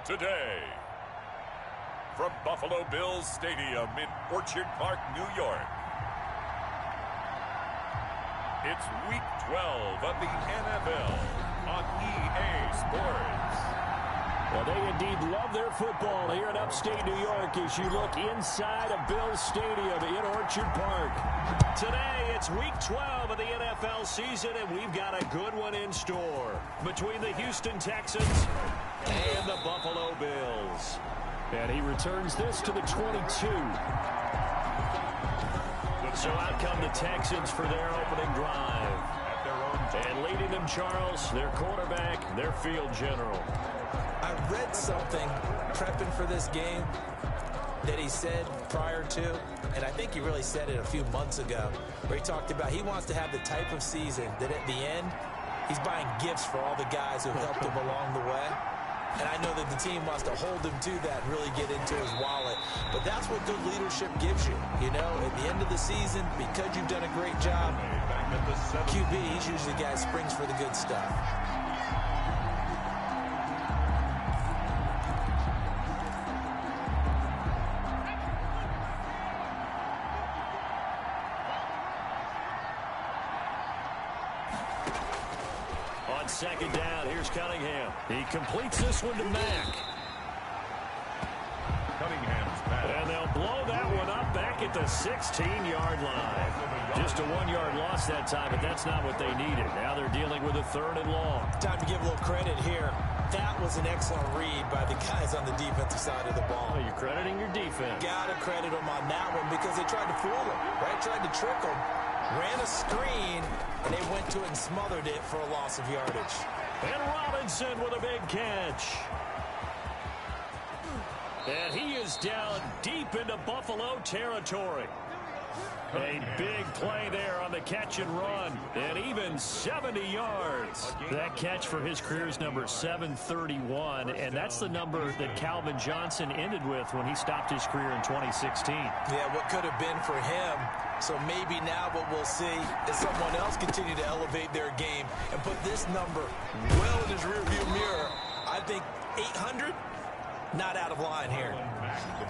today. From Buffalo Bills Stadium in Orchard Park, New York. It's Week 12 of the NFL on EA Sports. Well, they indeed love their football here in upstate New York as you look inside of Bills Stadium in Orchard Park. Today, it's Week 12 of the NFL season, and we've got a good one in store between the Houston Texans and the Buffalo Bills. And he returns this to the 22. So out come the Texans for their opening drive. And leading them, Charles, their quarterback, their field general. I read something prepping for this game that he said prior to, and I think he really said it a few months ago, where he talked about he wants to have the type of season that at the end, he's buying gifts for all the guys who have helped him along the way. And I know that the team wants to hold him to that and really get into his wallet. But that's what good leadership gives you. You know, at the end of the season, because you've done a great job, QB, he's usually the guy who springs for the good stuff. Second down, here's Cunningham. He completes this one to Mack. Cunningham's pass. And they'll blow that one up back at the 16-yard line. Just a 1-yard loss that time, but that's not what they needed. Now they're dealing with a 3rd and long. Time to give a little credit here. That was an excellent read by the guys on the defensive side of the ball. Oh, you're crediting your defense. Got to credit them on that one because they tried to fool him, right? Tried to trick him. Ran a screen, and they went to it and smothered it for a loss of yardage. And Robinson with a big catch. And he is down deep into Buffalo territory. A big play there on the catch and run, and even 70 yards. That catch for his career's number 731, and that's the number that Calvin Johnson ended with when he stopped his career in 2016. Yeah, what could have been for him. So maybe now what we'll see is someone else continue to elevate their game and put this number well in his rearview mirror. I think 800, not out of line here.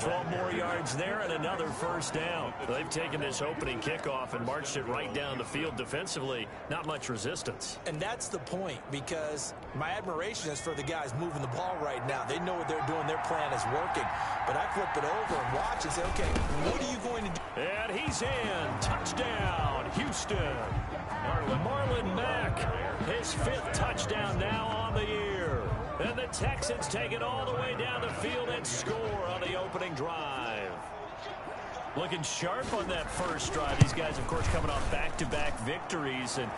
12 more yards there and another first down. They've taken this opening kickoff and marched it right down the field defensively. Not much resistance. And that's the point, because my admiration is for the guys moving the ball right now. They know what they're doing. Their plan is working. But I flip it over and watch and say, okay, what are you going to do? And he's in. Touchdown, Houston. Marlon Mack, his 5th touchdown now on the year. And the Texans take it all the way down the field and score on the opening drive. Looking sharp on that first drive. These guys, of course, coming off back-to-back victories. And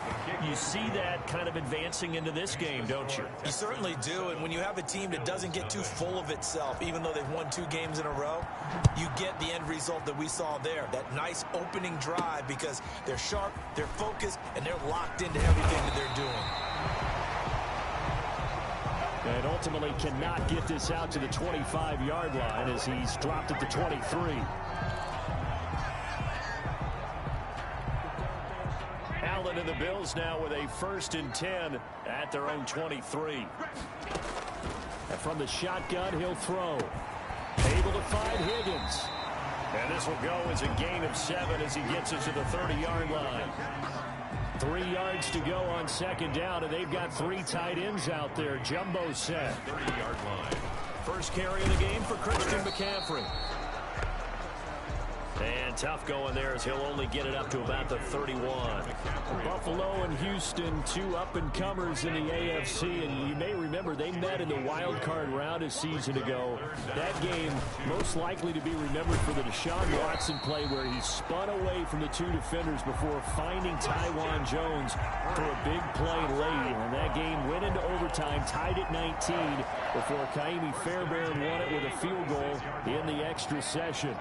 you see that kind of advancing into this game, don't you? You certainly do. And when you have a team that doesn't get too full of itself, even though they've won 2 games in a row, you get the end result that we saw there. That nice opening drive because they're sharp, they're focused, and they're locked into everything that they're doing. And ultimately cannot get this out to the 25-yard line as he's dropped at the 23. Allen and the Bills now with a 1st and 10 at their own 23. And from the shotgun, he'll throw. Able to find Higgins. And this will go as a gain of 7 as he gets it to the 30-yard line. 3 yards to go on 2nd down, and they've got 3 tight ends out there. Jumbo set. 30-yard line. First carry of the game for Christian McCaffrey. And tough going there as he'll only get it up to about the 31. Buffalo and Houston, 2 up-and-comers in the AFC, and you may remember they met in the wild card round a season ago. That game most likely to be remembered for the Deshaun Watson play where he spun away from the 2 defenders before finding Tywan Jones for a big play late. And that game went into overtime, tied at 19, before Kaimi Fairbairn won it with a field goal in the extra session.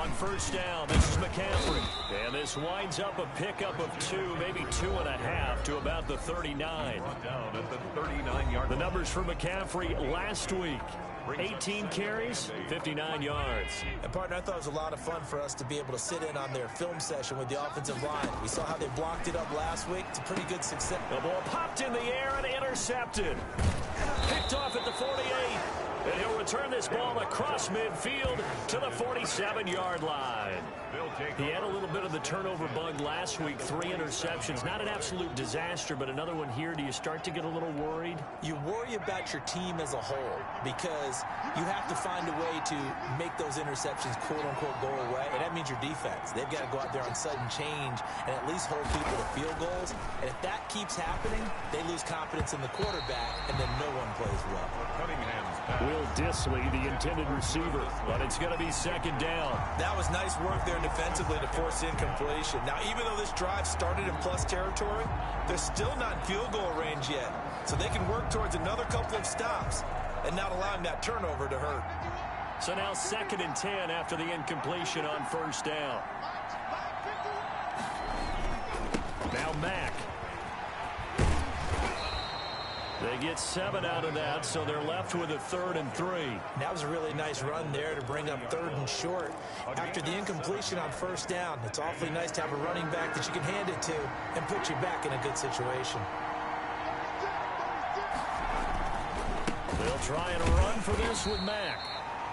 On 1st down, this is McCaffrey. And this winds up a pickup of 2, maybe 2.5 to about the 39. Down at the 39-yard line. The numbers for McCaffrey last week. 18 carries, 59 yards. And, partner, I thought it was a lot of fun for us to be able to sit in on their film session with the offensive line. We saw how they blocked it up last week. It's a pretty good success. The ball popped in the air and intercepted. Picked off at the 48. And he'll return this ball across midfield to the 47-yard line. He had a little bit of the turnover bug last week, 3 interceptions. Not an absolute disaster, but another one here. Do you start to get a little worried? You worry about your team as a whole because you have to find a way to make those interceptions, quote-unquote, go away, and that means your defense. They've got to go out there on sudden change and at least hold people to field goals. And if that keeps happening, they lose confidence in the quarterback, and then no one plays well. Will Disley, the intended receiver, but it's going to be second down. That was nice work there defensively to force incompletion. Now, even though this drive started in plus territory, they're still not in field goal range yet. So they can work towards another couple of stops and not allowing that turnover to hurt. So now 2nd and 10 after the incompletion on first down. Now Mack. They get 7 out of that, so they're left with a 3rd and 3. That was a really nice run there to bring up 3rd and short. After the incompletion on first down, it's awfully nice to have a running back that you can hand it to and put you back in a good situation. They'll try and run for this with Mack.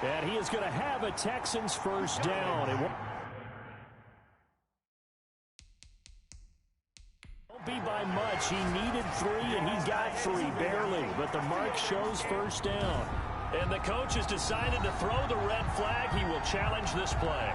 And he is going to have a Texans first down. It won't be by much. He needed 3, and he got 3, barely. But the mark shows first down. And the coach has decided to throw the red flag. He will challenge this play.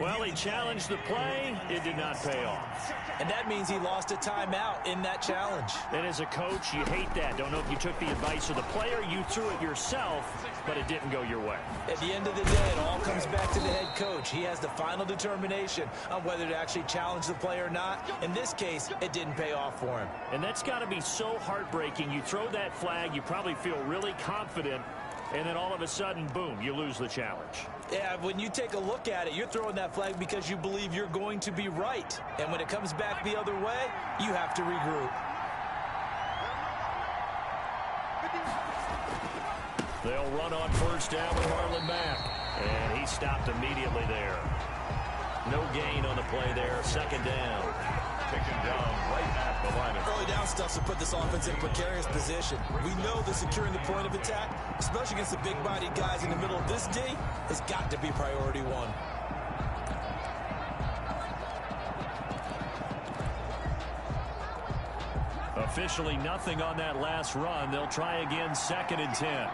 Well, he challenged the play. It did not pay off. And that means he lost a timeout in that challenge. And as a coach, you hate that. Don't know if you took the advice of the player. You threw it yourself, but it didn't go your way. At the end of the day, it all comes back to the head coach. He has the final determination on whether to actually challenge the play or not. In this case, it didn't pay off for him. And that's got to be so heartbreaking. You throw that flag, you probably feel really confident, and then all of a sudden, boom, you lose the challenge. Yeah, when you take a look at it, you're throwing that flag because you believe you're going to be right. And when it comes back the other way, you have to regroup. They'll run on first down with Marlon Mack. And he stopped immediately there. No gain on the play there. 2nd down. Taken down right at the line of Early down stuff to put this offense in a precarious position. We know that securing the point of attack, especially against the big-bodied guys in the middle of this D, has got to be priority 1. Officially nothing on that last run. They'll try again 2nd and 10.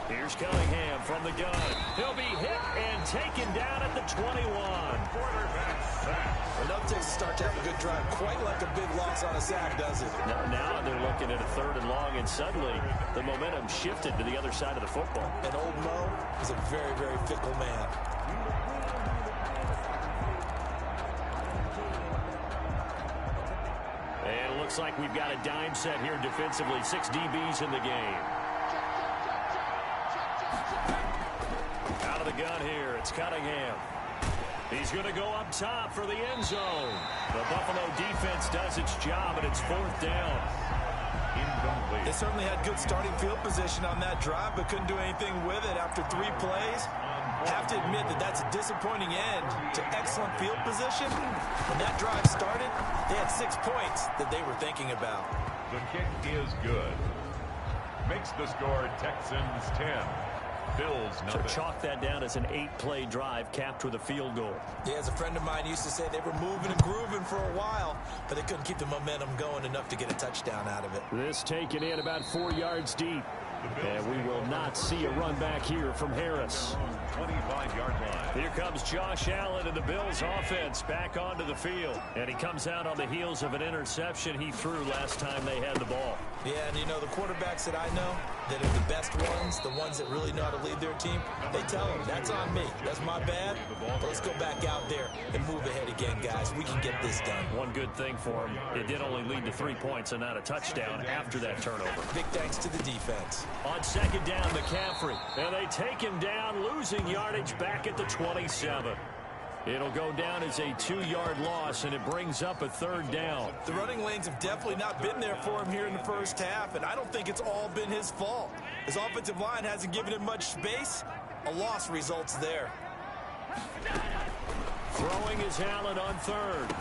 Here's Cunningham from the gun. He'll be hit and taken down at the 21. quarterback sack. Enough takes to start to have a good drive. Quite like a big loss on a sack, does it? Now they're looking at a 3rd and long, and suddenly the momentum shifted to the other side of the football. And old Mo is a very, very fickle man. And it looks like we've got a dime set here defensively. 6 DBs in the game. Out of the gun here, it's Cunningham. He's going to go up top for the end zone. The Buffalo defense does its job, and it's 4th down. Incomplete. They certainly had good starting field position on that drive, but couldn't do anything with it after 3 plays. Have to admit that that's a disappointing end to excellent field position. When that drive started, they had 6 points that they were thinking about. The kick is good. Makes the score Texans 10. Bills nothing. So chalk that down as an 8-play drive capped with a field goal. Yeah, as a friend of mine used to say, they were moving and grooving for a while, but they couldn't keep the momentum going enough to get a touchdown out of it. This taken in about 4 yards deep. And we will not see a run back here from Harris. 25-yard line. Here comes Josh Allen and the Bills offense back onto the field. And he comes out on the heels of an interception he threw last time they had the ball. Yeah, and you know, the quarterbacks that I know, that are the best ones, the ones that really know how to lead their team, they tell them, that's on me. That's my bad. But let's go back out there and move ahead again, guys. We can get this done. One good thing for him, it did only lead to 3 points and not a touchdown after that turnover. Big thanks to the defense. On second down, McCaffrey. And they take him down, losing yardage back at the 27. It'll go down as a 2-yard loss, and it brings up a 3rd down. The running lanes have definitely not been there for him here in the first half, and I don't think it's all been his fault. His offensive line hasn't given him much space. A loss results there. Throwing is Allen on 3rd.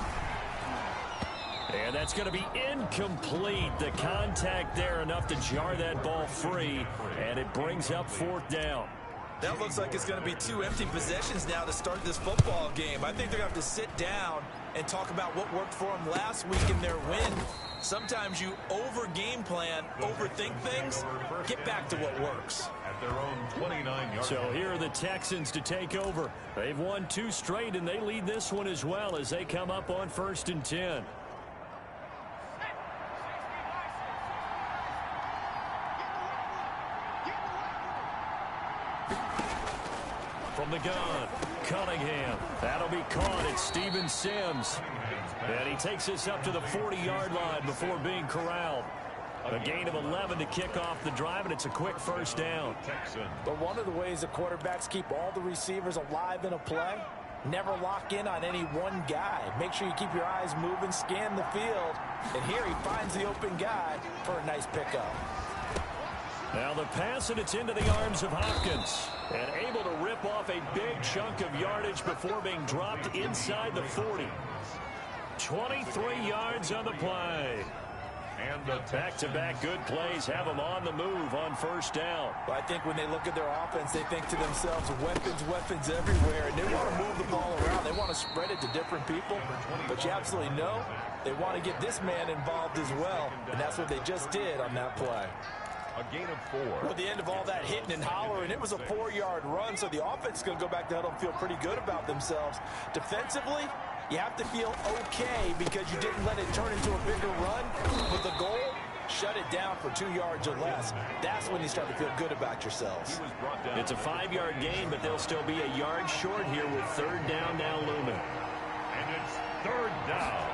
And that's going to be incomplete. The contact there enough to jar that ball free, and it brings up 4th down. That looks like it's going to be 2 empty possessions now to start this football game. I think they're going to have to sit down and talk about what worked for them last week in their win. Sometimes you over-game plan, overthink things. Get back to what works. At their own 29-yard. So here are the Texans to take over. They've won 2 straight, and they lead this one as well as they come up on 1st and 10. From the gun, Cunningham. That'll be caught at Steven Sims. And he takes us up to the 40-yard line before being corralled. A gain of 11 to kick off the drive, and it's a quick 1st down. But one of the ways the quarterbacks keep all the receivers alive in a play, never lock in on any one guy. Make sure you keep your eyes moving, scan the field. And here he finds the open guy for a nice pickup. Now the pass, and it's into the arms of Hopkins. And able to rip off a big chunk of yardage before being dropped inside the 40. 23 yards on the play. And the back-to-back good plays have them on the move on 1st down. Well, I think when they look at their offense, they think to themselves, weapons everywhere. And they want to move the ball around. They want to spread it to different people. But you absolutely know they want to get this man involved as well. And that's what they just did on that play. A gain of 4. Well, at the end of all that hitting and hollering, it was a 4-yard run, so the offense is going to go back to huddle and feel pretty good about themselves. Defensively, you have to feel okay because you didn't let it turn into a bigger run. But the goal, shut it down for 2 yards or less. That's when you start to feel good about yourselves. It's a 5-yard gain, but they'll still be a yard short here with 3rd down now looming. And it's 3rd down.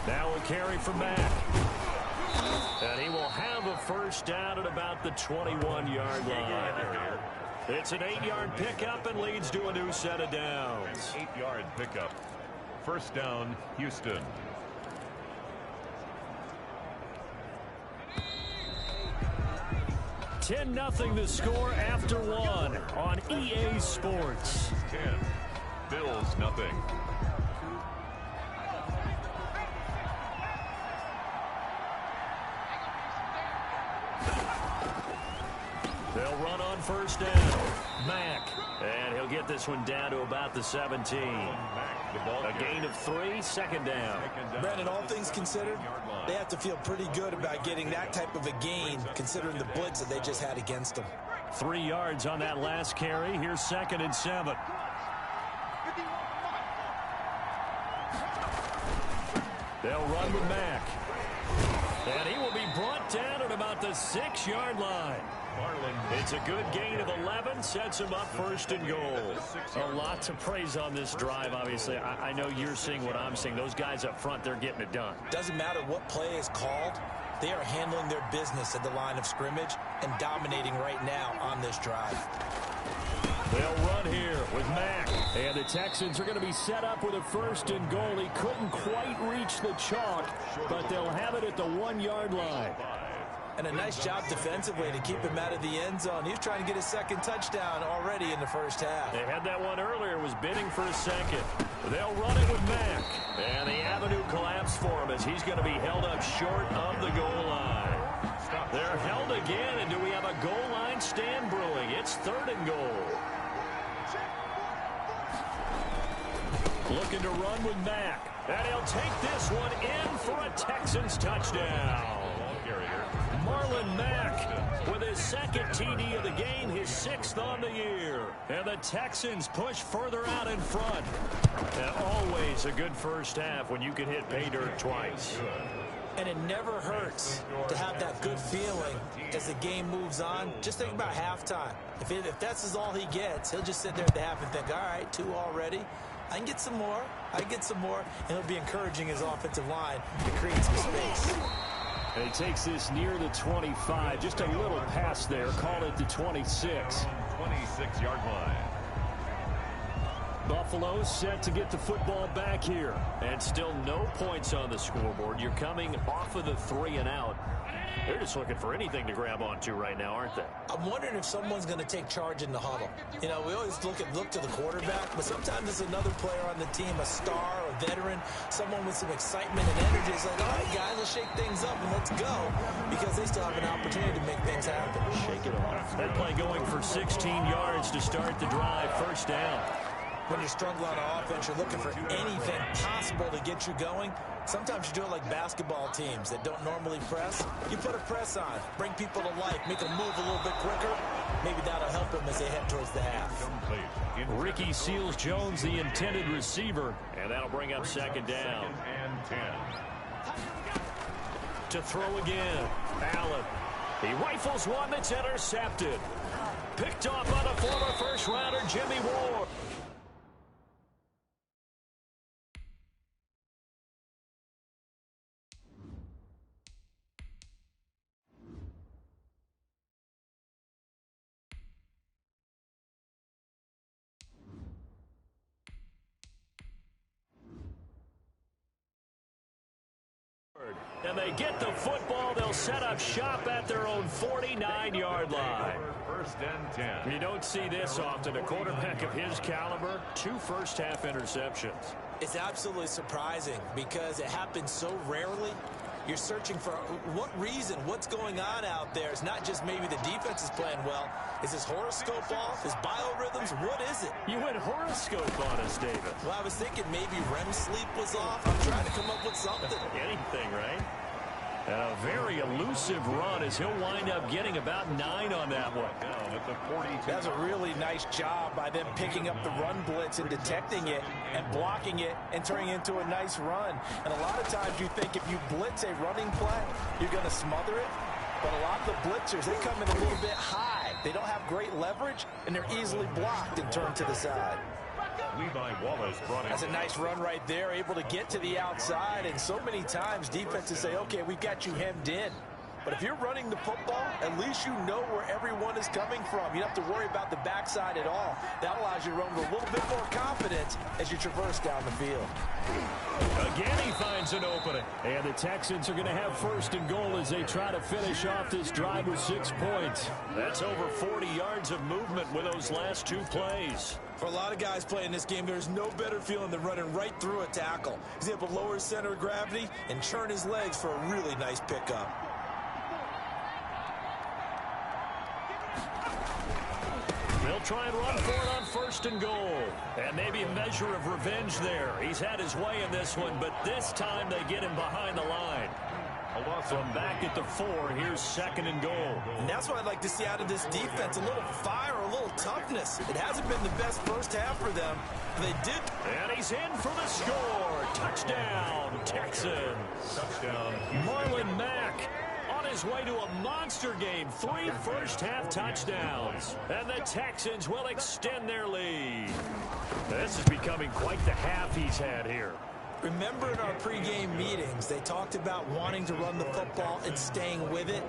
Now a carry from Mack. And he will have a 1st down at about the 21-yard line. It's an 8-yard pickup and leads to a new set of downs. 8-yard pickup. 1st down, Houston. $10-0 the score after 1 on EA Sports. 10. Bills nothing. They'll run on 1st down. Mack. And he'll get this one down to about the 17. A gain of 3, 2nd down. Brandon, all things considered, they have to feel pretty good about getting that type of a gain, considering the blitz that they just had against them. 3 yards on that last carry. Here's 2nd and 7. They'll run with Mack. And he will be brought down at about the 6-yard line. It's a good gain of 11, sets him up 1st and goal. A lot to praise on this drive, obviously. I know you're seeing what I'm seeing. Those guys up front, they're getting it done. Doesn't matter what play is called. They are handling their business at the line of scrimmage and dominating right now on this drive. They'll run here with Mack. And the Texans are going to be set up with a 1st and goal. He couldn't quite reach the chalk, but they'll have it at the 1-yard line. And a nice job defensively to keep him out of the end zone. He was trying to get his 2nd touchdown already in the 1st half. They had that one earlier, was bidding for a 2nd. They'll run it with Mack. And the avenue collapsed for him as he's going to be held up short of the goal line. They're held again, and do we have a goal line stand brewing? It's 3rd and goal. Looking to run with Mack. And he'll take this one in for a Texans touchdown. Marlon Mack with his 2nd TD of the game, his 6th on the year. And the Texans push further out in front. And always a good 1st half when you can hit pay dirt twice. And it never hurts to have that good feeling as the game moves on. Just think about halftime. If that's all he gets, he'll just sit there at the half and think, all right, 2 already. I can get some more. I can get some more. And he'll be encouraging his offensive line to create some space. And he takes this near the 25. Just a little pass there. Call it the 26. 26-yard line. Buffalo set to get the football back here. And still no points on the scoreboard. You're coming off of the 3 and out. They're just looking for anything to grab onto right now, aren't they? I'm wondering if someone's going to take charge in the huddle. You know, we always look to the quarterback, but sometimes it's another player on the team, a star, a veteran, someone with some excitement and energy. It's like, all right, guys, let's shake things up and let's go, because they still have an opportunity to make things happen. Shake it off. That play going for 16 yards to start the drive. First down. When you're struggling on offense, you're looking for anything possible to get you going. Sometimes you do it like basketball teams that don't normally press. You put a press on, bring people to life, make them move a little bit quicker. Maybe that'll help them as they head towards the half. Ricky Seals-Jones, the intended receiver, and that'll bring up second down. And 10. To throw again, Allen. He rifles one that's intercepted. Picked off by the former first-rounder, Jimmy Ward. And they get the football. They'll set up shop at their own 49-yard line. First and 10. You don't see this often. A quarterback of his caliber, 2 first-half interceptions. It's absolutely surprising because it happens so rarely. You're searching for what reason, what's going on out there. It's not just maybe the defense is playing well. Is his horoscope off? His biorhythms? What is it? You went horoscope on us, David. Well, I was thinking maybe REM sleep was off. I'm trying to come up with something. Anything, right? And a very elusive run as he'll wind up getting about 9 on that one. Down at the 42. That's a really nice job by them picking up the run blitz and detecting it and blocking it and turning it into a nice run. And a lot of times you think if you blitz a running play, you're going to smother it. But a lot of the blitzers, they come in a little bit high. They don't have great leverage, and they're easily blocked and turned to the side. Levi Wallace brought it. That's a nice run right there, able to get to the outside. And so many times defenses say, okay, we've got you hemmed in. But if you're running the football, at least you know where everyone is coming from. You don't have to worry about the backside at all. That allows you to run with a little bit more confidence as you traverse down the field. Again, he finds an opening. And the Texans are going to have first and goal as they try to finish off this drive with 6 points. That's over 40 yards of movement with those last 2 plays. For a lot of guys playing this game, there's no better feeling than running right through a tackle. He's able to lower his center of gravity and churn his legs for a really nice pickup. They'll try and run for it on first and goal. And maybe a measure of revenge there. He's had his way in this one, but this time they get him behind the line. From back at the 4, here's second and goal. And that's what I'd like to see out of this defense, a little fire, a little toughness. It hasn't been the best first half for them. They did. And he's in for the score. Touchdown, Texans. Touchdown. Marlon Mack on his way to a monster game. 3 first-half touchdowns. And the Texans will extend their lead. This is becoming quite the half he's had here. Remember in our pregame meetings, they talked about wanting to run the football and staying with it.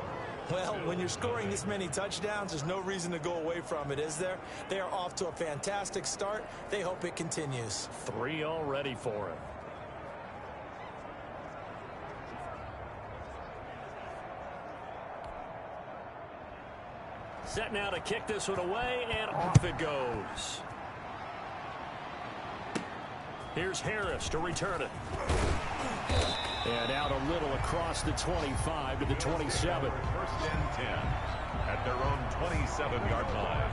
Well, when you're scoring this many touchdowns, there's no reason to go away from it, is there? They are off to a fantastic start. They hope it continues. 3 already for him. Set now to kick this one away, and off it goes. Here's Harris to return it. And out a little across the 25 to the 27. First and 10 at their own 27-yard line.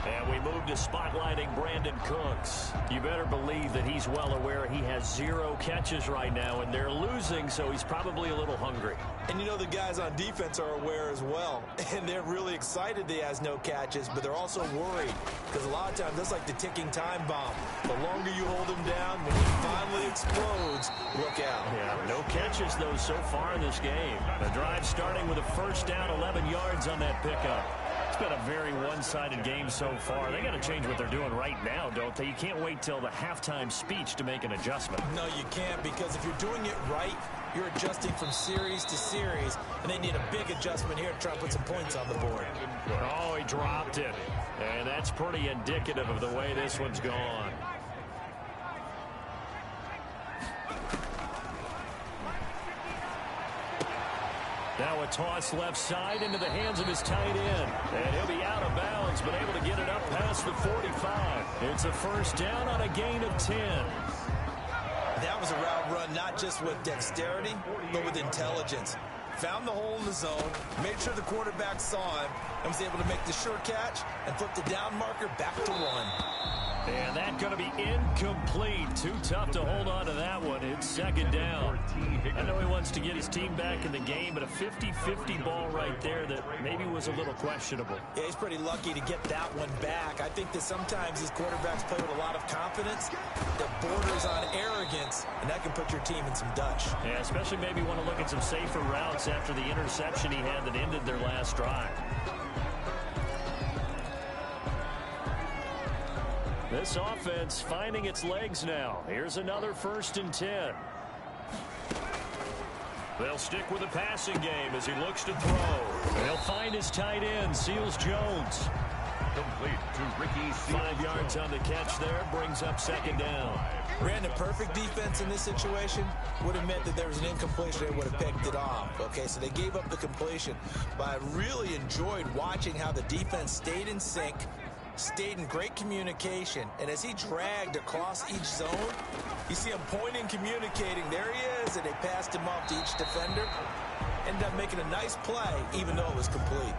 And And we move to spotlighting Brandon Cooks. You better believe that he's well aware he has 0 catches right now, and they're losing, so he's probably a little hungry. And you know the guys on defense are aware as well. And they're really excited that he has no catches, but they're also worried. Because a lot of times, that's like the ticking time bomb. The longer you hold him down, when he finally explodes, look out. Yeah, no catches, though, so far in this game. The drive starting with a first down, 11 yards on that pickup. It's been a very one-sided game so far. They got to change what they're doing right now, don't they? You can't wait till the halftime speech to make an adjustment. No, you can't, because if you're doing it right, you're adjusting from series to series, and they need a big adjustment here to try to put some points on the board. Oh, he dropped it. And that's pretty indicative of the way this one's gone. Now a toss left side into the hands of his tight end. And he'll be out of bounds, but able to get it up past the 45. It's a first down on a gain of 10. That was a route run not just with dexterity, but with intelligence. Found the hole in the zone, made sure the quarterback saw him, and was able to make the sure catch and flip the down marker back to 1. And that's going to be incomplete. Too tough to hold on to that one. It's second down. I know he wants to get his team back in the game, but a 50-50 ball right there that maybe was a little questionable. Yeah, he's pretty lucky to get that one back. I think that sometimes these quarterbacks play with a lot of confidence that borders on arrogance, and that can put your team in some Dutch. Yeah, especially maybe want to look at some safer routes after the interception he had that ended their last drive. This offense finding its legs now. Here's another 1st and 10. They'll stick with the passing game as he looks to throw. They'll find his tight end, Seals Jones. Complete to Ricky Seals. 5 yards on the catch there, brings up second down. Brandon, perfect defense in this situation would have meant that there was an incompletion and would have picked it off. Okay, so they gave up the completion. But I really enjoyed watching how the defense stayed in sync, stayed in great communication, and as he dragged across each zone, you see him pointing, communicating. There he is, and they passed him off to each defender. Ended up making a nice play, even though it was complete.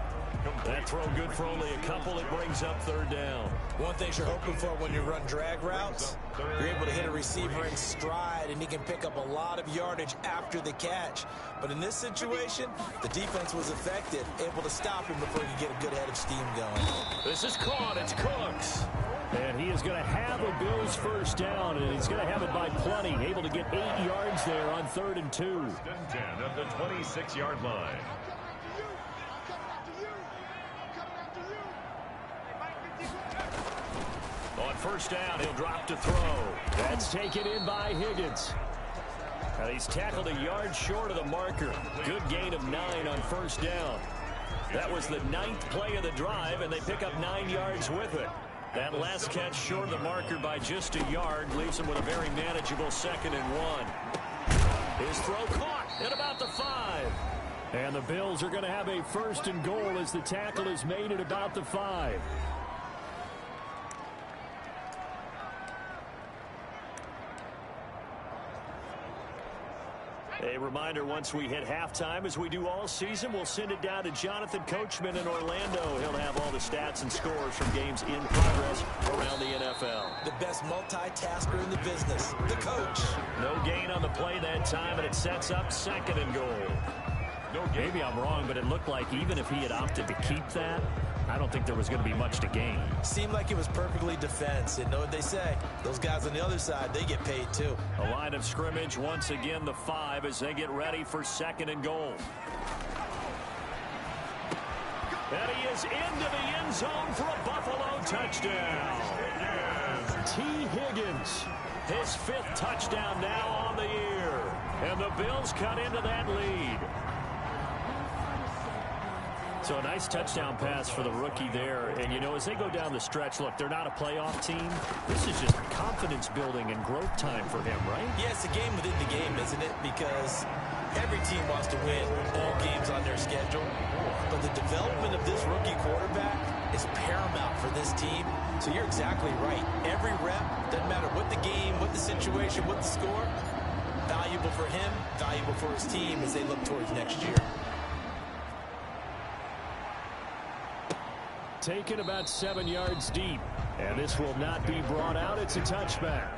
That throw good for only a couple. It brings up third down. One thing you're hoping for when you run drag routes, you're able to hit a receiver in stride, and he can pick up a lot of yardage after the catch. But in this situation, the defense was effective, able to stop him before he could get a good head of steam going. This is caught. It's Cooks. And he is going to have a Bills first down, and he's going to have it by plenty. Able to get 8 yards there on 3rd and 2. 1st and 10 at the 26-yard line. On first down, he'll drop to throw. That's taken in by Higgins. Now he's tackled a yard short of the marker. Good gain of 9 on first down. That was the 9th play of the drive, and they pick up 9 yards with it. That last catch short of the marker by just a yard leaves him with a very manageable 2nd and 1. His throw caught at about the 5. And the Bills are going to have a 1st and goal as the tackle is made at about the 5. A reminder, once we hit halftime, as we do all season, we'll send it down to Jonathan Coachman in Orlando. He'll have all the stats and scores from games in progress around the NFL. The best multitasker in the business, the coach. No gain on the play that time, and it sets up 2nd and goal. Maybe I'm wrong, but it looked like even if he had opted to keep that, I don't think there was going to be much to gain. Seemed like it was perfectly defense. And know what they say? Those guys on the other side, they get paid too. A line of scrimmage, once again the 5 as they get ready for 2nd and goal. And he is into the end zone for a Buffalo touchdown. T. Higgins, his 5th touchdown now on the year. And the Bills cut into that lead. So a nice touchdown pass for the rookie there. And, you know, as they go down the stretch, look, they're not a playoff team. This is just confidence building and growth time for him, right? Yeah, it's a game within the game, isn't it? Because every team wants to win all games on their schedule. But the development of this rookie quarterback is paramount for this team. So you're exactly right. Every rep, doesn't matter what the game, what the situation, what the score, valuable for him, valuable for his team as they look towards next year. taken about 7 yards deep. And this will not be brought out. It's a touchback.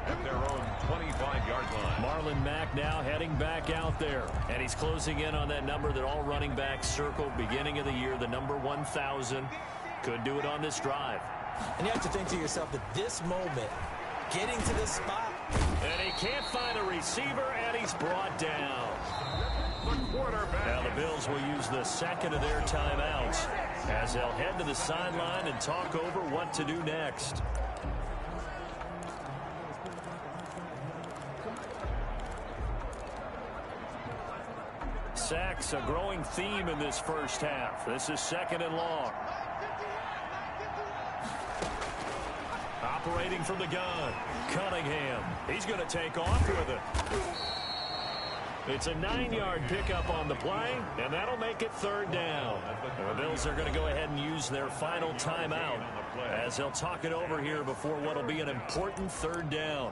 At their own 25-yard line. Marlon Mack now heading back out there. And he's closing in on that number that all running backs circled beginning of the year, the number 1,000. Could do it on this drive. And you have to think to yourself that this moment, getting to this spot. And he can't find a receiver, and he's brought down. The quarterback. Now the Bills will use the second of their timeouts as they'll head to the sideline and talk over what to do next. Sacks, a growing theme in this first half. This is 2nd and long. Operating from the gun, Cunningham. He's going to take off with it. It's a 9-yard pickup on the play, and that'll make it 3rd down. The Bills are going to go ahead and use their final timeout as they'll talk it over here before what will be an important 3rd down.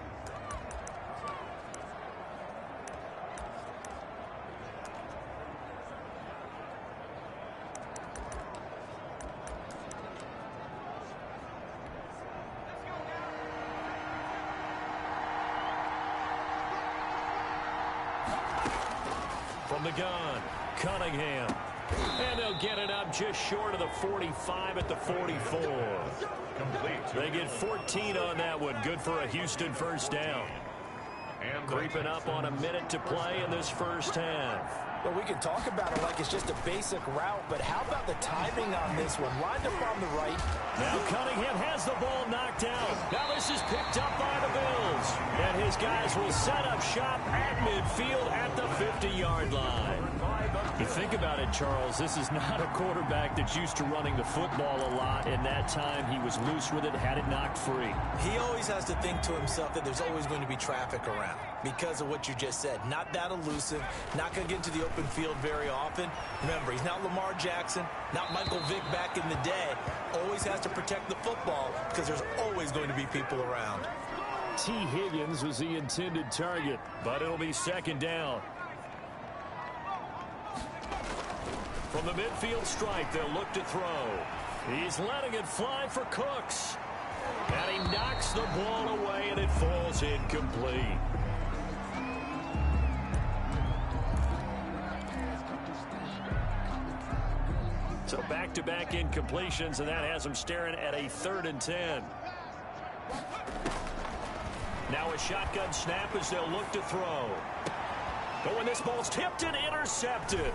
From the gun, Cunningham. And they'll get it up just short of the 45 at the 44. Complete. They get 14 on that one. Good for a Houston 1st down. And Creeping up on a minute to play in this first half. Well, we can talk about it like it's just a basic route, but how about the timing on this one? Lined up on the right. Now Cunningham has the ball knocked out. Now this is picked up by the Bills. And his guys will set up shop at midfield at the 50-yard line. You think about it, Charles, this is not a quarterback that's used to running the football a lot. In that time, he was loose with it, had it knocked free. He always has to think to himself that there's always going to be traffic around because of what you just said. Not that elusive, not going to get into the open field very often. Remember, he's not Lamar Jackson, not Michael Vick back in the day. Always has to protect the football because there's always going to be people around. T. Higgins was the intended target, but it'll be 2nd down. From the midfield stripe, they'll look to throw. He's letting it fly for Cooks. And he knocks the ball away, and it falls incomplete. So back-to-back incompletions, and that has him staring at a 3rd and 10. Now a shotgun snap as they'll look to throw. But when this ball's tipped and intercepted.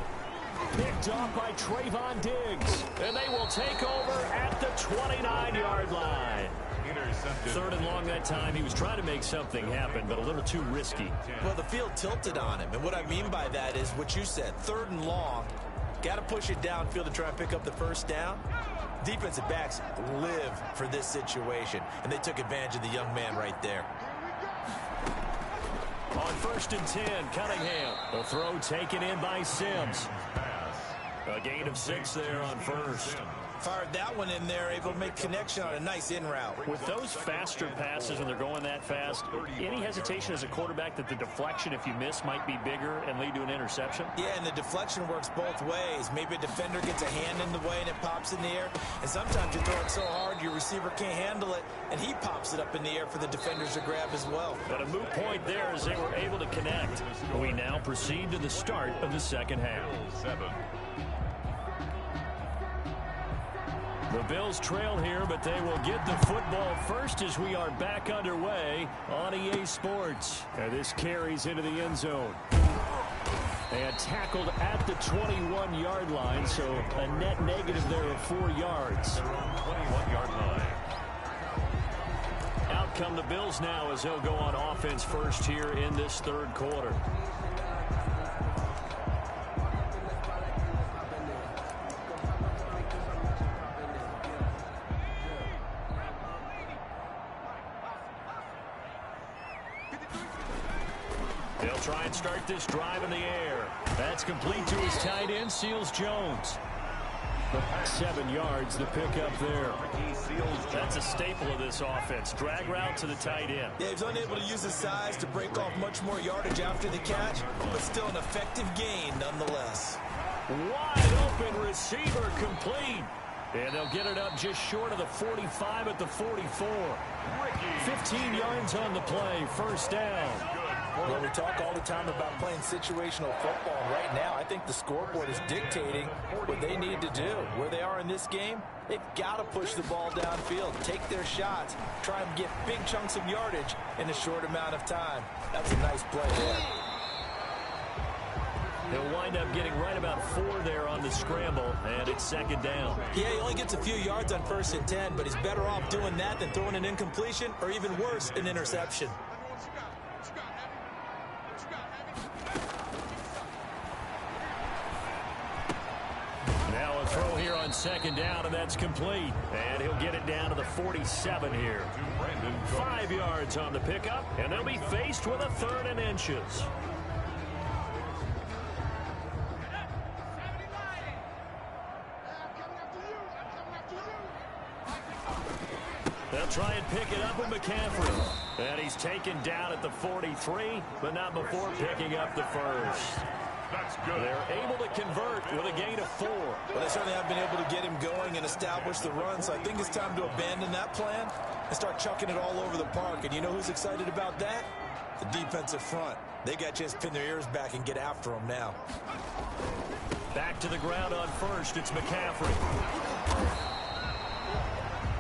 Picked off by Trayvon Diggs. And they will take over at the 29-yard line. intercepted. 3rd and long that time. He was trying to make something happen, but a little too risky. Well, the field tilted on him. And what I mean by that is what you said. 3rd and long. Got to push it downfield to try and pick up the 1st down. Defensive backs live for this situation. And they took advantage of the young man right there. On 1st and 10, Cunningham. The throw taken in by Sims. A gain of 6 there on 1st. Fired that one in there, able to make connection on a nice in route. With those faster passes when they're going that fast, any hesitation as a quarterback that the deflection, if you miss, might be bigger and lead to an interception? Yeah, and the deflection works both ways. Maybe a defender gets a hand in the way and it pops in the air. And sometimes you throw it so hard your receiver can't handle it, and he pops it up in the air for the defenders to grab as well. But a moot point there as they were able to connect. We now proceed to the start of the second half. 7. The Bills trail here, but they will get the football first as we are back underway on EA Sports. And this carries into the end zone. And tackled at the 21-yard line, so a net negative there of 4 yards. 21-yard line. Out come the Bills now as they'll go on offense first here in this 3rd quarter. They'll try and start this drive in the air. That's complete to his tight end, Seals Jones. 7 yards, the pickup there. That's a staple of this offense. Drag route to the tight end. Yeah, he's unable to use his size to break off much more yardage after the catch, but still an effective gain nonetheless. Wide open receiver complete. And they'll get it up just short of the 45 at the 44. 15 yards on the play, first down. Well, we talk all the time about playing situational football. Right now, I think the scoreboard is dictating what they need to do. Where they are in this game, they've got to push the ball downfield, take their shots, try and get big chunks of yardage in a short amount of time. That's a nice play there. He'll wind up getting right about 4 there on the scramble, and it's second down. Yeah, he only gets a few yards on 1st and 10, but he's better off doing that than throwing an incompletion or even worse, an interception. Now a throw here on second down, and that's complete. And he'll get it down to the 47 here. 5 yards on the pickup, and they'll be faced with a 3rd and inches. They'll try and pick it up with McCaffrey. And he's taken down at the 43, but not before picking up the first. That's good. They're able to convert with a gain of 4. Well, they certainly have been able to get him going and establish the run, so I think it's time to abandon that plan and start chucking it all over the park. And you know who's excited about that? The defensive front. They got a chance to pin their ears back and get after him now. Back to the ground on first. It's McCaffrey.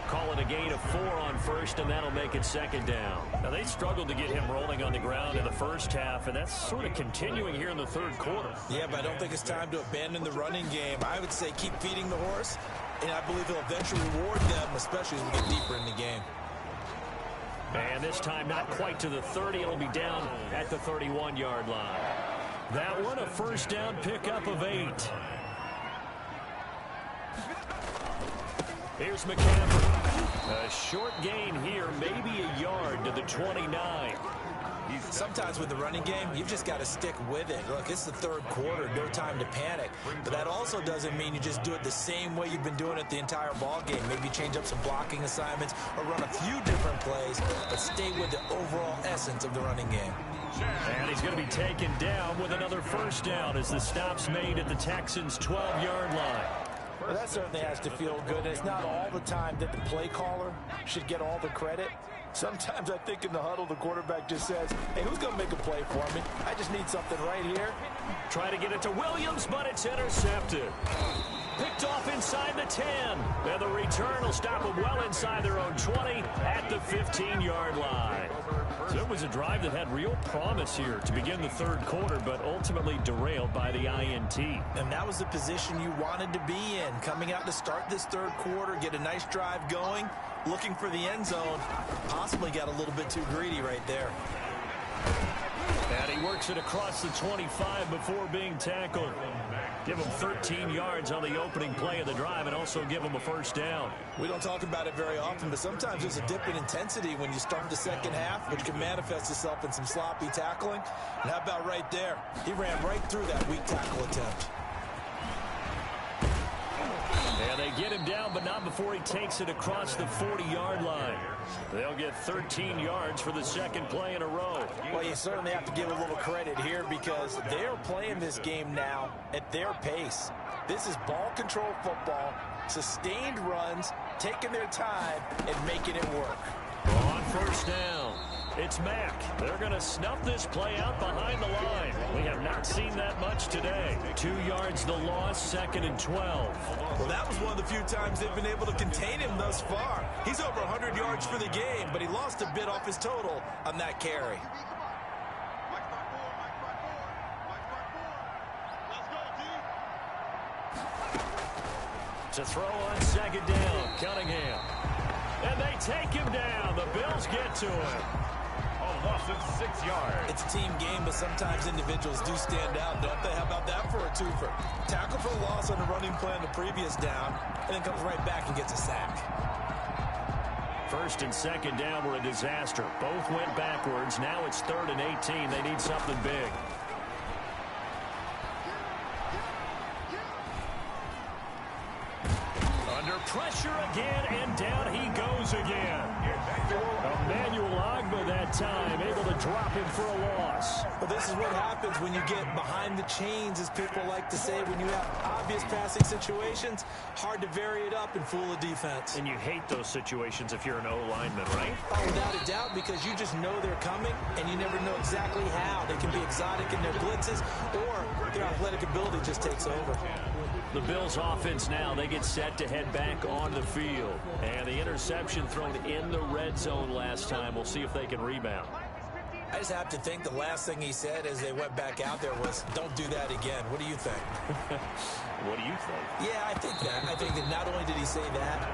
Call it a gain of 4 on first, and that'll make it second down. Now, they struggled to get him rolling on the ground in the first half, and that's sort of continuing here in the third quarter. Yeah, but I don't think it's time to abandon the running game. I would say keep feeding the horse, and I believe he'll eventually reward them, especially as we get deeper in the game. And this time not quite to the 30. It'll be down at the 31-yard line. That one a first down pickup of 8. Here's McCaffrey. A short gain here, maybe a yard to the 29. Sometimes with the running game, you've just got to stick with it. Look, it's the third quarter, no time to panic. But that also doesn't mean you just do it the same way you've been doing it the entire ball game. Maybe change up some blocking assignments or run a few different plays, but stay with the overall essence of the running game. And he's going to be taken down with another first down as the stop's made at the Texans' 12-yard line. Well, that certainly has to feel good. It's not all the time that the play caller should get all the credit. Sometimes I think in the huddle, the quarterback just says, hey, who's going to make a play for me? I just need something right here. Try to get it to Williams, but it's intercepted. Picked off inside the 10. And the return will stop them well inside their own 20 at the 15-yard line. So it was a drive that had real promise here to begin the third quarter, but ultimately derailed by the INT. And that was the position you wanted to be in. Coming out to start this third quarter, get a nice drive going, looking for the end zone. Possibly got a little bit too greedy right there. And he works it across the 25 before being tackled. Give him 13 yards on the opening play of the drive and also give him a first down. We don't talk about it very often, but sometimes there's a dip in intensity when you start the second half, which can manifest itself in some sloppy tackling. And how about right there? He ran right through that weak tackle attempt. And they get him down, but not before he takes it across the 40-yard line. They'll get 13 yards for the second play in a row. Well, you certainly have to give a little credit here because they're playing this game now at their pace. This is ball control football, sustained runs, taking their time, and making it work. On first down, it's Mack. They're going to snuff this play out behind the line. We have not seen that much today. 2 yards the loss, second and 12. Well, that was one of the few times they've been able to contain him thus far. He's over 100 yards for the game, but he lost a bit off his total on that carry. To throw on second down, Cunningham. And they take him down. The Bills get to him. A loss of 6 yards. It's a team game, but sometimes individuals do stand out, don't they? How about that for a twofer? Tackle for loss on the running play on the previous down, and then comes right back and gets a sack. First and second down were a disaster. Both went backwards. Now it's 3rd and 18. They need something big. Under pressure again, and down he goes again. Emmanuel Ogbah, that that time, able to drop him for a loss. Well, this is what happens when you get behind the chains, as people like to say. When you have obvious passing situations, hard to vary it up and fool a defense. And you hate those situations if you're an O-lineman, right? Oh, without a doubt, because you just know they're coming, and you never know exactly how. They can be exotic in their blitzes, or their athletic ability just takes over. The Bills offense now, they get set to head back on the field. And the interception thrown in the red zone last time. We'll see if they can rebound. I just have to think the last thing he said as they went back out there was, don't do that again. What do you think? What do you think? Yeah, I think that. I think that not only did he say that,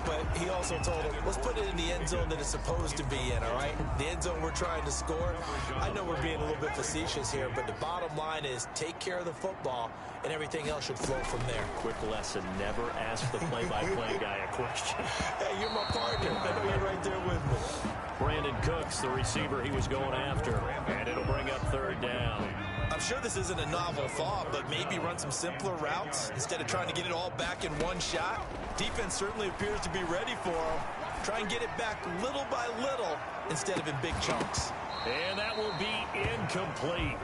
but he also told him, let's put it in the end zone that it's supposed to be in, all right? The end zone we're trying to score. I know we're being a little bit facetious here, but the bottom line is take care of the football, and everything else should flow from there. Quick lesson, never ask the play-by-play guy a question. Hey, you're my partner. I know you're right there with me. Brandon Cooks, the receiver he was going after, and it'll bring up third down. I'm sure this isn't a novel thought, but maybe run some simpler routes instead of trying to get it all back in one shot. Defense certainly appears to be ready for him. Try and get it back little by little instead of in big chunks. And that will be incomplete.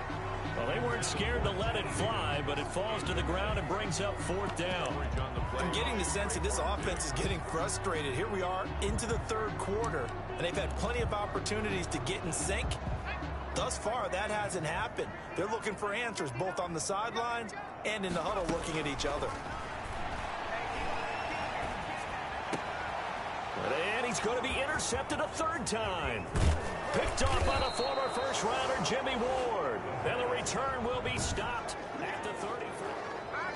Well, they weren't scared to let it fly, but it falls to the ground and brings up fourth down. I'm getting the sense that this offense is getting frustrated. Here we are into the third quarter, and they've had plenty of opportunities to get in sync. Thus far, that hasn't happened. They're looking for answers both on the sidelines and in the huddle looking at each other. And he's going to be intercepted a third time. Picked off by the former first-rounder Jimmy Ward. And the return will be stopped at the 35.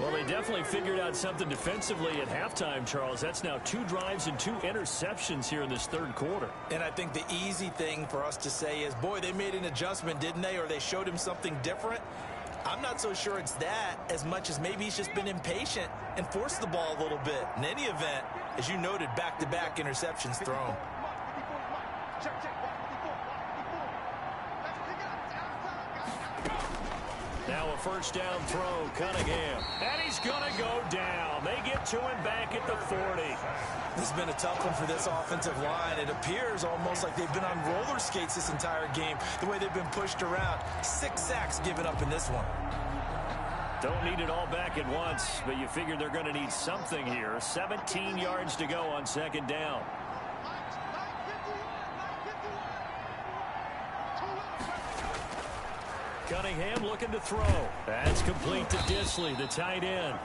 Well, they definitely figured out something defensively at halftime, Charles. That's now 2 drives and 2 interceptions here in this third quarter. And I think the easy thing for us to say is, boy, they made an adjustment, didn't they? Or they showed him something different. I'm not so sure it's that as much as maybe he's just been impatient and forced the ball a little bit. In any event, as you noted, back-to-back interceptions thrown. Now a first down throw, Cunningham. And he's going to go down. They get to him back at the 40. This has been a tough one for this offensive line. It appears almost like they've been on roller skates this entire game, the way they've been pushed around. 6 sacks given up in this one. Don't need it all back at once, but you figure they're going to need something here. 17 yards to go on second down. Cunningham looking to throw. That's complete to Disley, the tight end.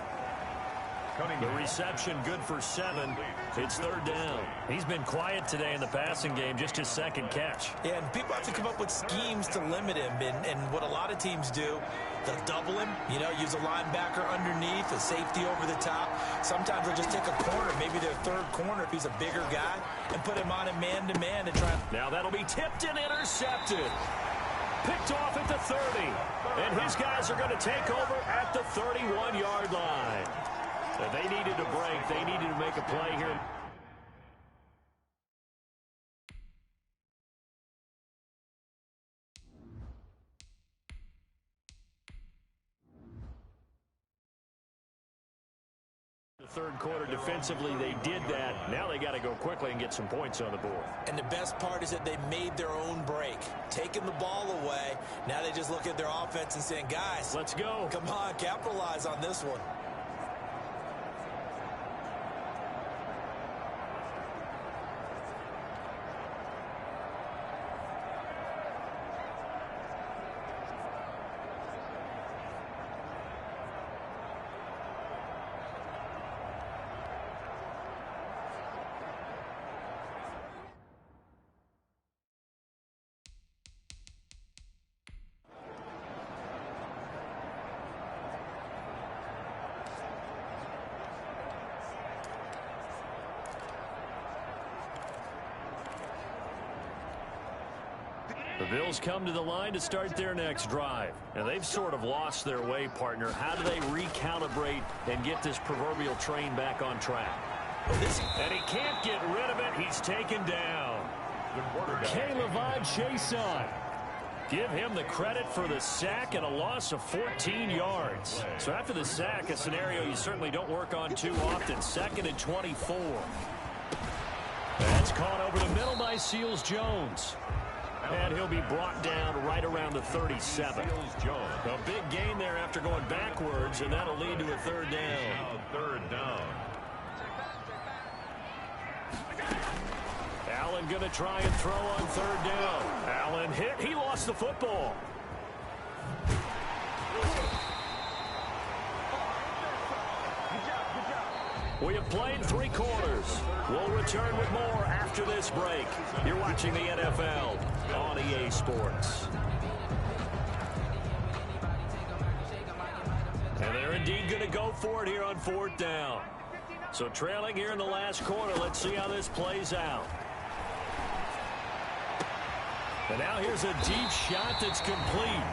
The reception good for 7. It's third down. He's been quiet today in the passing game, just his second catch. Yeah, and people have to come up with schemes to limit him. And what a lot of teams do, they'll double him, use a linebacker underneath, a safety over the top. Sometimes they'll just take a corner, maybe their third corner if he's a bigger guy, and put him on a man-to-man and try. Now that'll be tipped and intercepted. Picked off at the 30. And his guys are going to take over at the 31-yard line. They needed a break. They needed to make a play here. The third quarter defensively, they did that. Now they got to go quickly and get some points on the board. And the best part is that they made their own break. Taking the ball away. Now they just look at their offense and saying, guys, let's go. Come on, capitalize on this one. The Bills come to the line to start their next drive. And they've sort of lost their way, partner. How do they recalibrate and get this proverbial train back on track? And he can't get rid of it. He's taken down. K'Lavon Chaisson. Give him the credit for the sack and a loss of 14 yards. So after the sack, a scenario you certainly don't work on too often. 2nd and 24. That's caught over the middle by Seals-Jones. And he'll be brought down right around the 37. A big gain there after going backwards, and that'll lead to a third down. Now third down. Allen going to try and throw on third down. Allen hit. He lost the football. We have played 3 quarters. We'll return with more after this break. You're watching the NFL on EA Sports. And they're indeed going to go for it here on fourth down. So trailing here in the last quarter. Let's see how this plays out. And now here's a deep shot that's complete.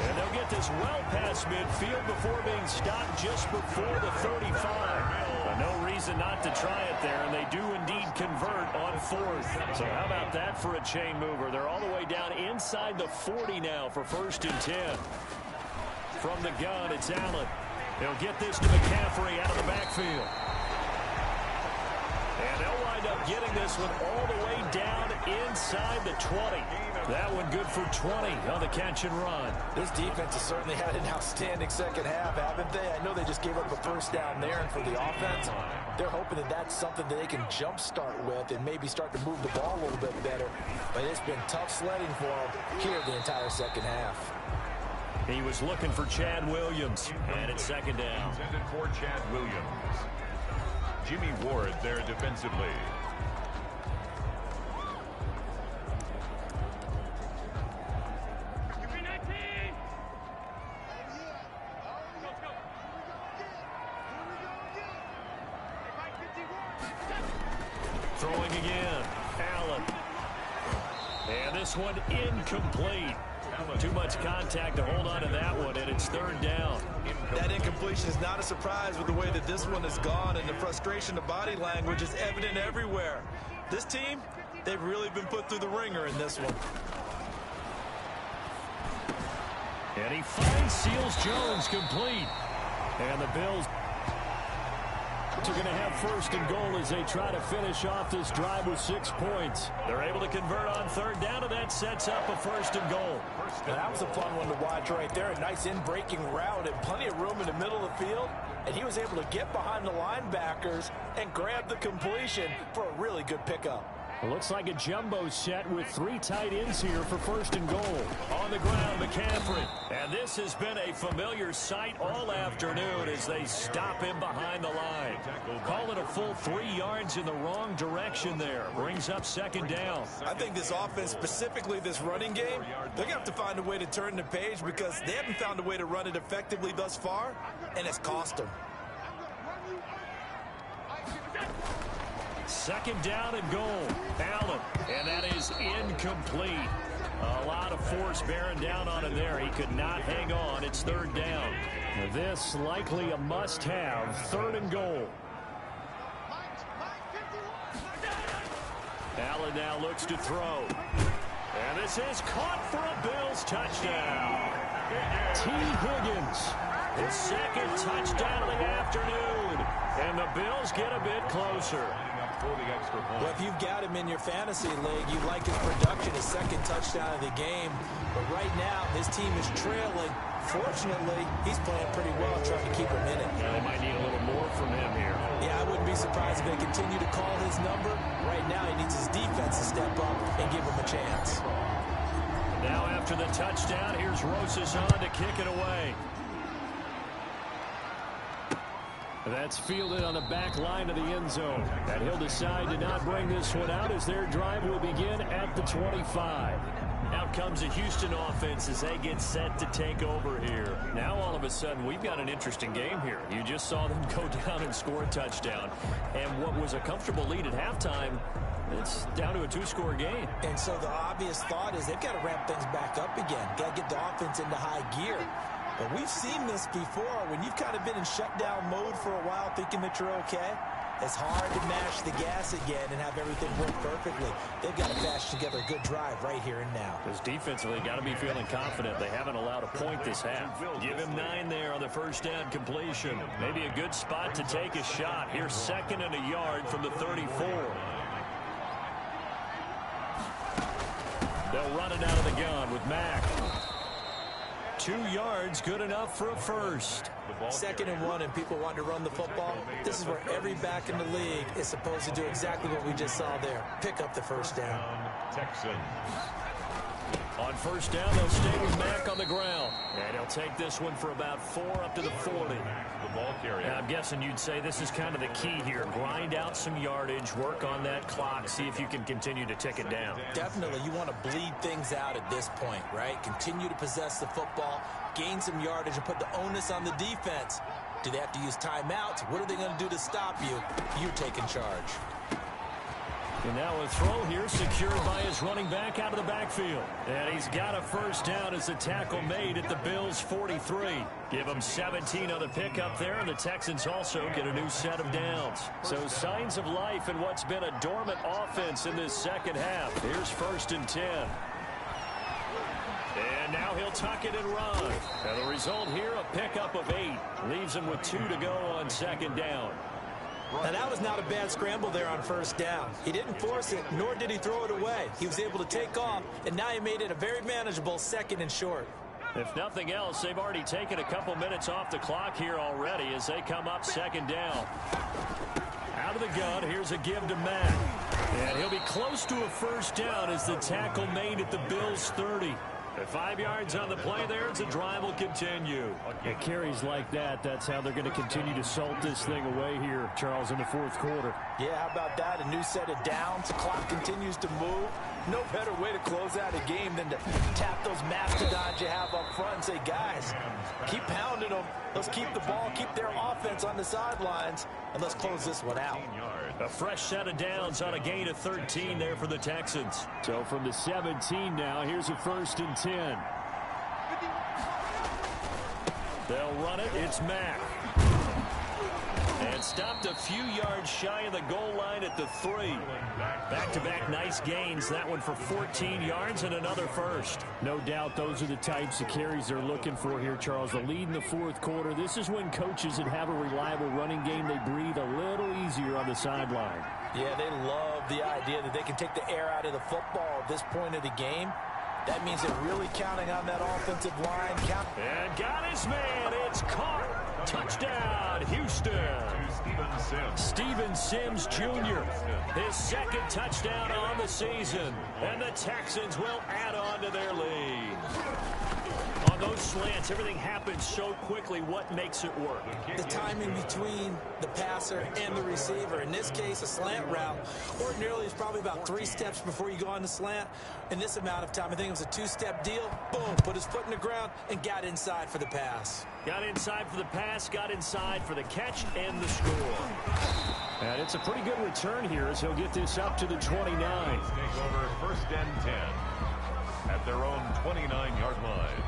And they'll get this well past midfield before being stopped just before the 35. No reason not to try it there, and they do indeed convert on fourth. So how about that for a chain mover? They're all the way down inside the 40 now for 1st and 10. From the gun, it's Allen. They'll get this to McCaffrey out of the backfield. And they'll wind up getting this one all the way down inside the 20. That one good for 20 on the catch and run. This defense has certainly had an outstanding second half, haven't they? I know they just gave up a first down there, and for the offense, they're hoping that that's something that they can jumpstart with and maybe start to move the ball a little bit better. But it's been tough sledding for them here the entire second half. He was looking for Chad Williams, and it's second down. Intended for Chad Williams. Jimmy Ward there defensively. Throwing again, Allen. And this one incomplete. Too much contact to hold on to that one, and it's third down. That incompletion is not a surprise with the way that this one has gone, and the frustration of body language is evident everywhere. This team, they've really been put through the ringer in this one. And he finds Seals Jones complete. And the Bills are going to have 1st and goal as they try to finish off this drive with 6 points. They're able to convert on third down, and that sets up a 1st and goal. And that was a fun one to watch right there. A nice in-breaking route and plenty of room in the middle of the field. And he was able to get behind the linebackers and grab the completion for a really good pickup. It looks like a jumbo set with 3 tight ends here for 1st and goal. On the ground, McCaffrey. And this has been a familiar sight all afternoon as they stop him behind the line. Call it a full 3 yards in the wrong direction there. Brings up second down. I think this offense, specifically this running game, they're going to have to find a way to turn the page because they haven't found a way to run it effectively thus far, and it's cost them. Second down and goal. Allen. And that is incomplete. A lot of force bearing down on him there. He could not hang on. It's third down. This likely a must-have. 3rd and goal. Allen now looks to throw. And this is caught for a Bills touchdown. T. Higgins. His 2nd touchdown of the afternoon. And the Bills get a bit closer. Well, if you've got him in your fantasy league, you like his production, his 2nd touchdown of the game. But right now, this team is trailing. Fortunately, he's playing pretty well, trying to keep him in it. Yeah, they might need a little more from him here. Yeah, I wouldn't be surprised if they continue to call his number. Right now, he needs his defense to step up and give him a chance. Now after the touchdown, here's Rosas on to kick it away. That's fielded on the back line of the end zone. And he'll decide to not bring this one out as their drive will begin at the 25. Out comes the Houston offense as they get set to take over here. Now all of a sudden we've got an interesting game here. You just saw them go down and score a touchdown. And what was a comfortable lead at halftime, it's down to a 2-score game. And so the obvious thought is they've got to ramp things back up again. Got to get the offense into high gear. But we've seen this before. When you've kind of been in shutdown mode for a while thinking that you're okay, it's hard to mash the gas again and have everything work perfectly. They've got to bash together a good drive right here and now. Because defensively, got to be feeling confident. They haven't allowed a point this half. Give him 9 there on the first down completion. Maybe a good spot to take a shot. Here's 2nd and a yard from the 34. They'll run it out of the gun with Mack. 2 yards, good enough for a first. 2nd and 1, and people want to run the football. This is where every back in the league is supposed to do exactly what we just saw there. Pick up the first down. Texans. On first down, they'll stay with Mack on the ground. And he'll take this one for about 4 up to the 40. The ball carrier. Now, I'm guessing you'd say this is kind of the key here. Grind out some yardage, work on that clock, see if you can continue to tick it down. Definitely, you want to bleed things out at this point, right? Continue to possess the football, gain some yardage, and put the onus on the defense. Do they have to use timeouts? What are they going to do to stop you? You take in charge. And now a throw here secured by his running back out of the backfield. And he's got a first down as the tackle made at the Bills' 43. Give them 17 on the pickup there, and the Texans also get a new set of downs. So signs of life in what's been a dormant offense in this second half. Here's 1st and 10. And now he'll tuck it and run. And the result here, a pickup of 8. Leaves him with 2 to go on 2nd down. Now, that was not a bad scramble there on first down. He didn't force it, nor did he throw it away. He was able to take off, and now he made it a very manageable 2nd and short. If nothing else, they've already taken a couple minutes off the clock here already as they come up 2nd down. Out of the gun, here's a give to Mack. And he'll be close to a first down as the tackle made at the Bills' 30. At 5 yards on the play there, the drive will continue. It carries like that. That's how they're going to continue to salt this thing away here, Charles, in the 4th quarter. Yeah, how about that? A new set of downs. The clock continues to move. No better way to close out a game than to tap those mastodons you have up front and say, guys, keep pounding them. Let's keep the ball, keep their offense on the sidelines, and let's close this one out. A fresh set of downs on a gain of 13 there for the Texans. So from the 17 now, here's a 1st and 10. They'll run it. It's Mack. And stopped a few yards shy of the goal line at the 3. Back-to-back nice gains. That one for 14 yards and another first. No doubt those are the types of carries they're looking for here, Charles. The lead in the 4th quarter. This is when coaches that have a reliable running game, they breathe a little easier on the sideline. Yeah, they love the idea that they can take the air out of the football at this point of the game. That means they're really counting on that offensive line. And got his man. It's caught. Touchdown, Houston. Steven Sims Jr. His 2nd touchdown on the season. And the Texans will add on to their lead. On those slants, everything happens so quickly. What makes it work? The timing between the passer and the receiver. In this case, a slant route ordinarily is probably about 3 steps before you go on the slant. In this amount of time, I think it was a 2-step deal. Boom, put his foot in the ground and got inside for the pass. Got inside for the pass, got inside for the catch, and the score. And it's a pretty good return here as he'll get this up to the 29. Take over 1st and 10 at their own 29-yard line.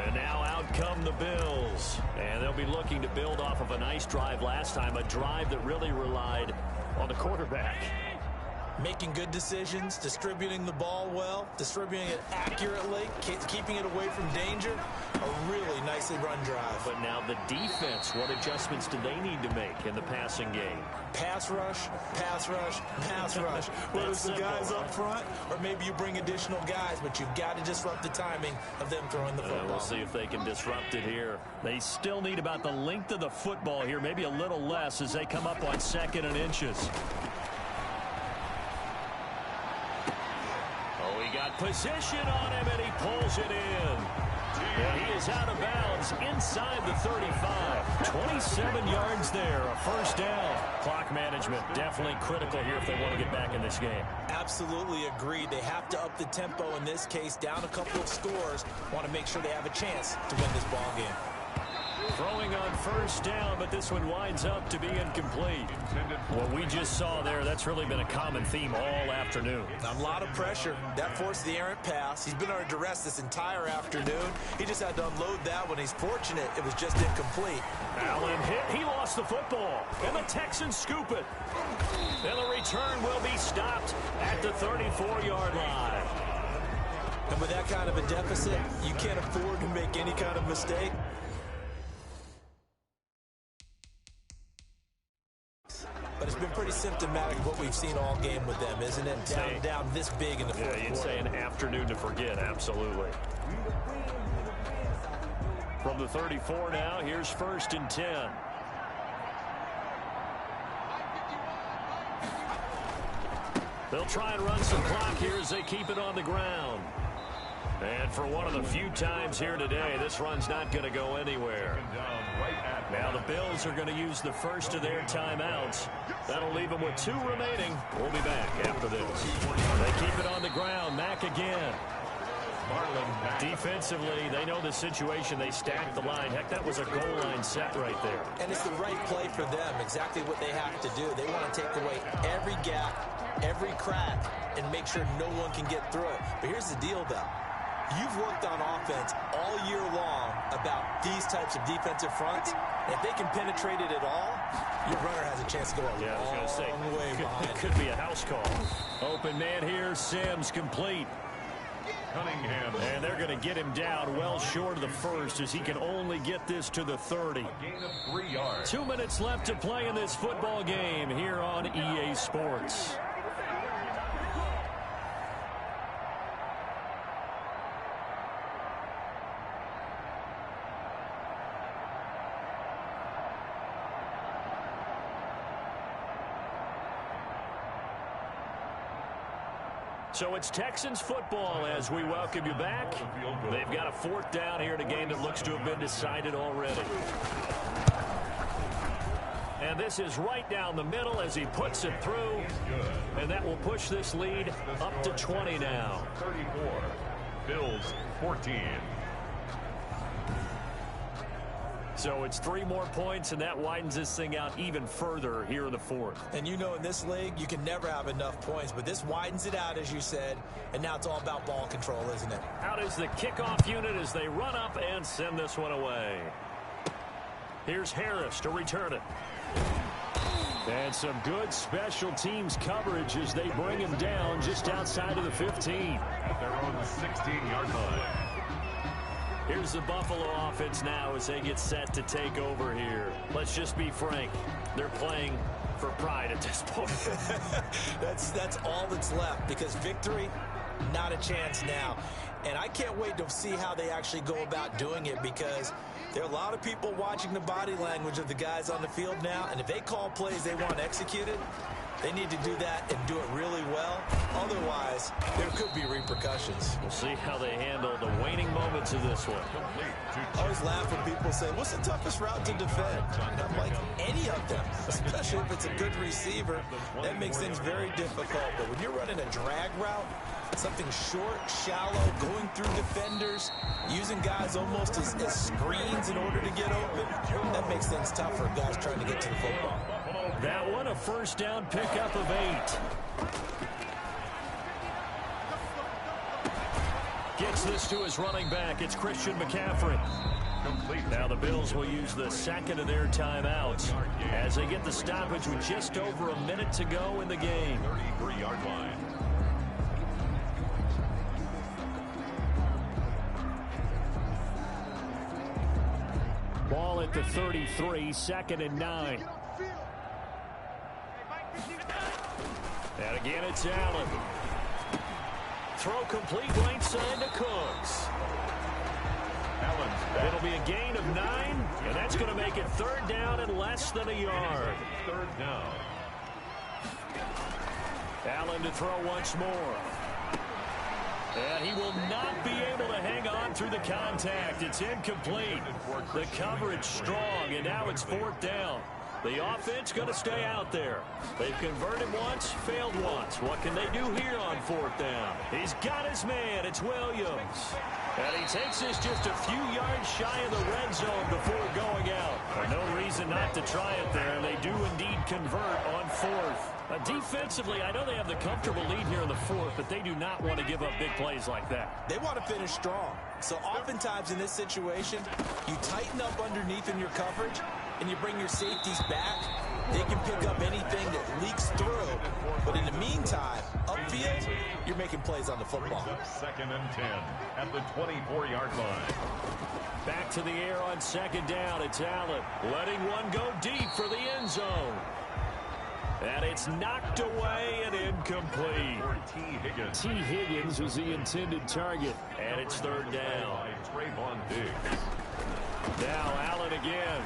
And now out come the Bills. And they'll be looking to build off of a nice drive last time, a drive that really relied on the quarterback. Making good decisions, distributing the ball well, distributing it accurately, keeping it away from danger. A really nicely run drive. But now the defense, what adjustments do they need to make in the passing game? Pass rush, pass rush, pass rush. Whether it's the guys up front or maybe you bring additional guys, but you've got to disrupt the timing of them throwing the football. We'll see if they can disrupt it here. They still need about the length of the football here, maybe a little less as they come up on 2nd and inches. Got position on him, and he pulls it in. And he is out of bounds inside the 35. 27 yards there, a first down. Clock management definitely critical here if they want to get back in this game. Absolutely agreed. They have to up the tempo in this case, down a couple of scores. Want to make sure they have a chance to win this ball game. Throwing on first down, but this one winds up to be incomplete. What we just saw there, that's really been a common theme all afternoon. A lot of pressure. That forced the errant pass. He's been under duress this entire afternoon. He just had to unload that one. He's fortunate it was just incomplete. Allen hit. He lost the football. And the Texans scoop it. And the return will be stopped at the 34-yard line. And with that kind of a deficit, you can't afford to make any kind of mistake. But it's been pretty symptomatic of what we've seen all game with them, isn't it? Down this big in the fourth quarter. You'd say an afternoon to forget, absolutely. From the 34 now, here's 1st and 10. They'll try and run some clock here as they keep it on the ground. And for one of the few times here today, this run's not going to go anywhere. Now the Bills are going to use the first of their timeouts. That'll leave them with 2 remaining. We'll be back after this. They keep it on the ground. Mack again. Defensively, they know the situation. They stack the line. Heck, that was a goal line set right there. And it's the right play for them, exactly what they have to do. They want to take away every gap, every crack, and make sure no one can get through it. But here's the deal, though. You've worked on offense all year long about these types of defensive fronts. If they can penetrate it at all, your runner has a chance to go a long way behind. It could be a house call. Open man here, Sims complete. Cunningham. And they're going to get him down well short of the first as he can only get this to the 30. A gain of 3 yards. 2 minutes left to play in this football game here on EA Sports. So it's Texans football as we welcome you back. They've got a 4th down here in a game that looks to have been decided already. And this is right down the middle as he puts it through. And that will push this lead up to 20 now. 34. Bills 14. So it's 3 more points, and that widens this thing out even further here in the 4th. And you know in this league, you can never have enough points, but this widens it out, as you said, and now it's all about ball control, isn't it? Out is the kickoff unit as they run up and send this one away. Here's Harris to return it. And some good special teams coverage as they bring him down just outside of the 15. At their own 16-yard line. Here's the Buffalo offense now as they get set to take over here. Let's just be frank. They're playing for pride at this point. That's all that's left because victory, not a chance now. And I can't wait to see how they actually go about doing it because there are a lot of people watching the body language of the guys on the field now. And if they call plays they want executed, they need to do that and do it really well. Otherwise, there could be repercussions. We'll see how they handle the waning moments of this one. I always laugh when people say, what's the toughest route to defend? And I'm like, any of them, especially if it's a good receiver. That makes things very difficult. But when you're running a drag route, something short, shallow, going through defenders, using guys almost as screens in order to get open, that makes things tough for guys trying to get to the football. That one, a 1st down pickup of 8. Gets this to his running back. It's Christian McCaffrey. Now the Bills will use the 2nd of their timeouts as they get the stoppage with just over a minute to go in the game. 33-yard line. Ball at the 33, 2nd and 9. And again, it's Allen. Throw complete right side to Cooks. It'll be a gain of 9, and that's going to make it 3rd down and less than a yard. 3rd down. Allen to throw once more. And he will not be able to hang on through the contact. It's incomplete. The coverage strong, and now it's 4th down. The offense going to stay out there. They've converted once, failed once. What can they do here on 4th down? He's got his man. It's Williams. And he takes this just a few yards shy of the red zone before going out. No reason not to try it there, and they do indeed convert on 4th. Defensively, I know they have the comfortable lead here in the 4th, but they do not want to give up big plays like that. They want to finish strong. So oftentimes in this situation, you tighten up underneath in your coverage, and you bring your safeties back. They can pick up anything that leaks through. But in the meantime, upfield, you're making plays on the football. 2nd and 10 at the 24-yard line. Back to the air on 2nd down. It's Allen letting one go deep for the end zone. And it's knocked away and incomplete. T. Higgins was the intended target. And it's third down. Now Allen again.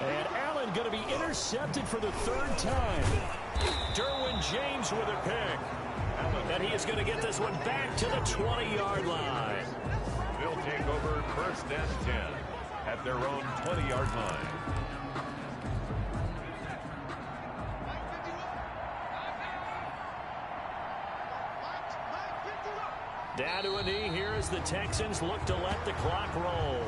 And Allen going to be intercepted for the third time. Derwin James with a pick. And he is going to get this one back to the 20-yard line. They'll take over first and 10 at their own 20-yard line. Down to a knee here as the Texans look to let the clock roll.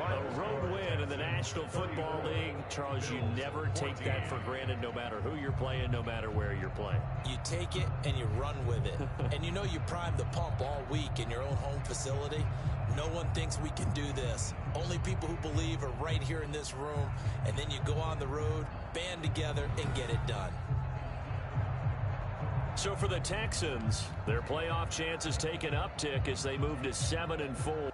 A road win in the National Football League. Charles, you never take that for granted no matter who you're playing, no matter where you're playing. You take it and you run with it. And you know you primed the pump all week in your own home facility. No one thinks we can do this. Only people who believe are right here in this room. And then you go on the road, band together, and get it done. So for the Texans, their playoff chances take an uptick as they move to 7-4.